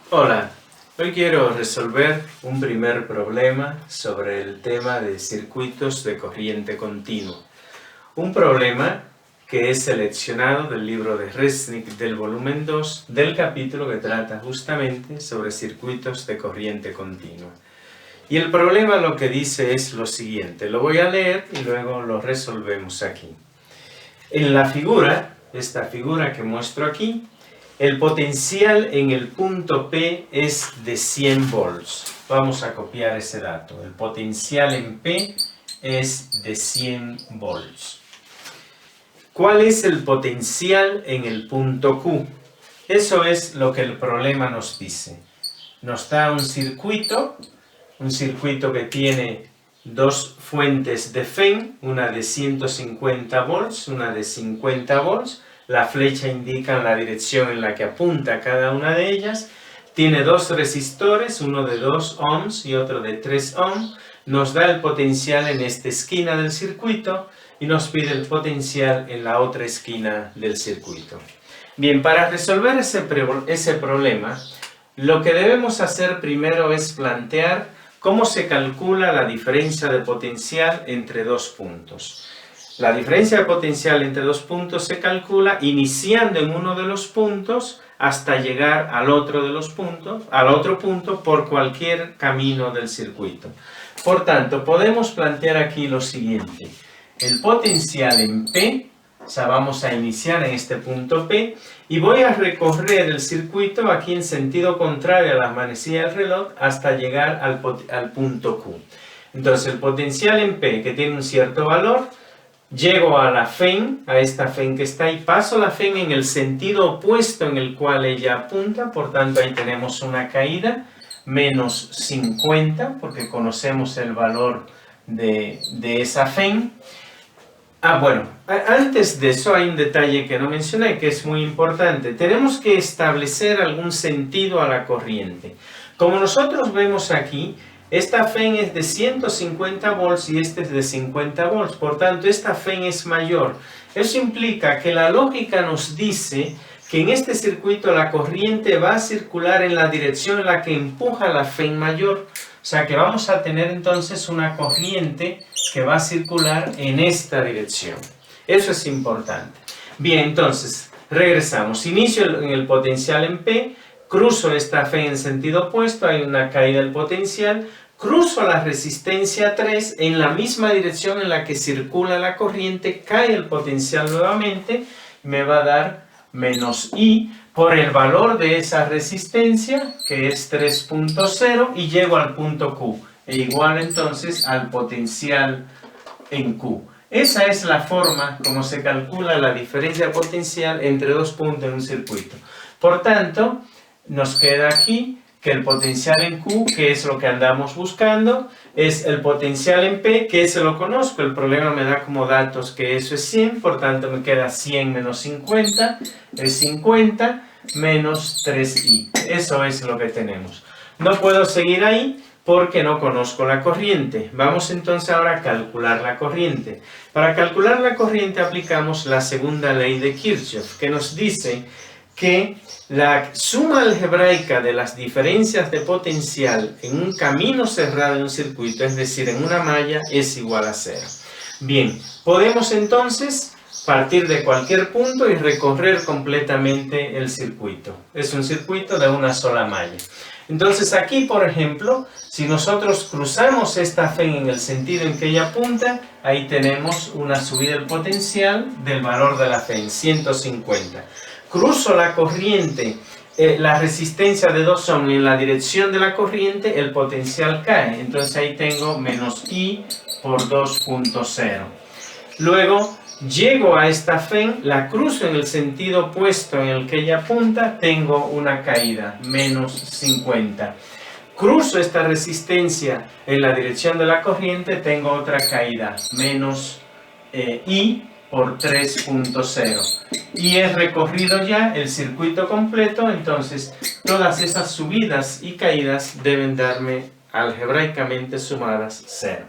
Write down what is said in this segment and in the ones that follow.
Hola, hoy quiero resolver un primer problema sobre el tema de circuitos de corriente continua. Un problema que he seleccionado del libro de Resnick del volumen 2 del capítulo que trata justamente sobre circuitos de corriente continua. Y el problema lo que dice es lo siguiente, lo voy a leer y luego lo resolvemos aquí. En la figura, esta figura que muestro aquí, el potencial en el punto P es de 100 volts. Vamos a copiar ese dato. El potencial en P es de 100 volts. ¿Cuál es el potencial en el punto Q? Eso es lo que el problema nos dice. Nos da un circuito que tiene dos fuentes de FEN, una de 150 volts, una de 50 volts. La flecha indica la dirección en la que apunta cada una de ellas. Tiene dos resistores, uno de 2 ohms y otro de 3 ohms. Nos da el potencial en esta esquina del circuito y nos pide el potencial en la otra esquina del circuito. Bien, para resolver ese problema, lo que debemos hacer primero es plantear cómo se calcula la diferencia de potencial entre dos puntos. La diferencia de potencial entre dos puntos se calcula iniciando en uno de los puntos hasta llegar al otro punto por cualquier camino del circuito. Por tanto, podemos plantear aquí lo siguiente. El potencial en P, o sea, vamos a iniciar en este punto P y voy a recorrer el circuito aquí en sentido contrario a la manecilla del reloj hasta llegar al punto Q. Entonces, el potencial en P, que tiene un cierto valor, llego a la FEN, a esta FEN que está ahí, paso la FEN en el sentido opuesto en el cual ella apunta, por tanto ahí tenemos una caída, menos 50, porque conocemos el valor de esa FEN. Bueno, antes de eso hay un detalle que no mencioné que es muy importante. Tenemos que establecer algún sentido a la corriente. Como nosotros vemos aquí, esta FEN es de 150 volts y este es de 50 volts. Por tanto, esta FEN es mayor. Eso implica que la lógica nos dice que en este circuito la corriente va a circular en la dirección en la que empuja la FEN mayor. O sea que vamos a tener entonces una corriente que va a circular en esta dirección. Eso es importante. Bien, entonces, regresamos. Inicio en el potencial en P. Cruzo esta FEN en sentido opuesto, hay una caída del potencial, cruzo la resistencia 3 en la misma dirección en la que circula la corriente, cae el potencial nuevamente, me va a dar menos I por el valor de esa resistencia, que es 3.0, y llego al punto Q, e igual entonces al potencial en Q. Esa es la forma como se calcula la diferencia potencial entre dos puntos en un circuito. Por tanto, nos queda aquí que el potencial en Q, que es lo que andamos buscando, es el potencial en P, que ese lo conozco, el problema me da como datos que eso es 100, por tanto me queda 100 menos 50, es 50 menos 3i. Eso es lo que tenemos. No puedo seguir ahí porque no conozco la corriente. Vamos entonces ahora a calcular la corriente. Para calcular la corriente aplicamos la segunda ley de Kirchhoff, que nos dice que la suma algebraica de las diferencias de potencial en un camino cerrado en un circuito, es decir, en una malla, es igual a 0. Bien, podemos entonces partir de cualquier punto y recorrer completamente el circuito. Es un circuito de una sola malla. Entonces aquí, por ejemplo, si nosotros cruzamos esta FEN en el sentido en que ella apunta, ahí tenemos una subida del potencial del valor de la FEN, 150. Cruzo la corriente, la resistencia de 2 ohms en la dirección de la corriente, el potencial cae. Entonces ahí tengo menos I por 2.0. Luego llego a esta FEN, la cruzo en el sentido opuesto en el que ella apunta, tengo una caída, menos 50. Cruzo esta resistencia en la dirección de la corriente, tengo otra caída, menos I por 3.0. Y he recorrido ya el circuito completo, entonces todas esas subidas y caídas deben darme algebraicamente sumadas 0.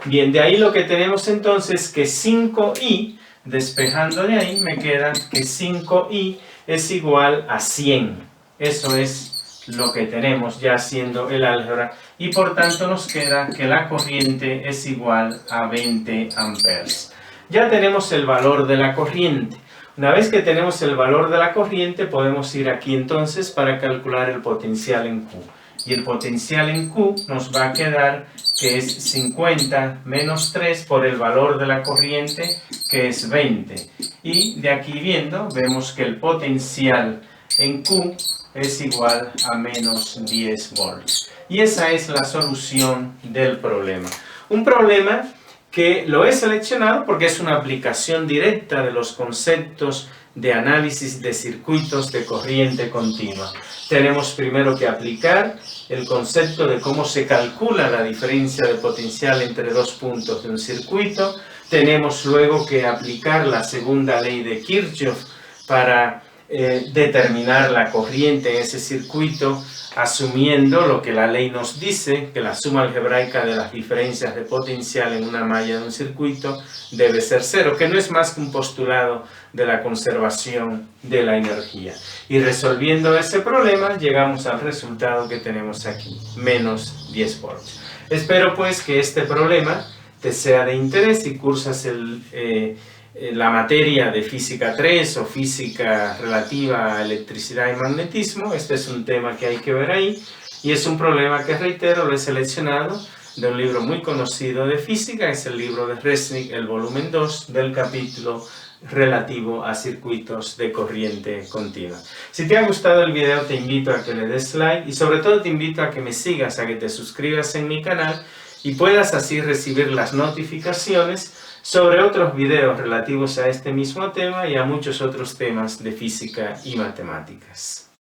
Bien, de ahí lo que tenemos entonces que 5i, despejando de ahí, me queda que 5i es igual a 100. Eso es lo que tenemos ya haciendo el álgebra, y por tanto nos queda que la corriente es igual a 20 amperes. Ya tenemos el valor de la corriente. Una vez que tenemos el valor de la corriente, podemos ir aquí entonces para calcular el potencial en Q. Y el potencial en Q nos va a quedar que es 50 menos 3 por el valor de la corriente, que es 20. Y de aquí viendo, vemos que el potencial en Q es igual a menos 10 volts. Y esa es la solución del problema. Un problema que lo he seleccionado porque es una aplicación directa de los conceptos de análisis de circuitos de corriente continua. Tenemos primero que aplicar el concepto de cómo se calcula la diferencia de potencial entre dos puntos de un circuito. Tenemos luego que aplicar la segunda ley de Kirchhoff para determinar la corriente en ese circuito, asumiendo lo que la ley nos dice, que la suma algebraica de las diferencias de potencial en una malla de un circuito debe ser cero, que no es más que un postulado de la conservación de la energía. Y resolviendo ese problema, llegamos al resultado que tenemos aquí, menos 10 volts. Espero pues que este problema te sea de interés y cursas la materia de física 3 o física relativa a electricidad y magnetismo. Este es un tema que hay que ver ahí y es un problema que, reitero, lo he seleccionado de un libro muy conocido de física, es el libro de Resnick, el volumen 2 del capítulo relativo a circuitos de corriente continua. Si te ha gustado el video, te invito a que le des like y sobre todo te invito a que me sigas, a que te suscribas en mi canal y puedas así recibir las notificaciones sobre otros videos relativos a este mismo tema y a muchos otros temas de física y matemáticas.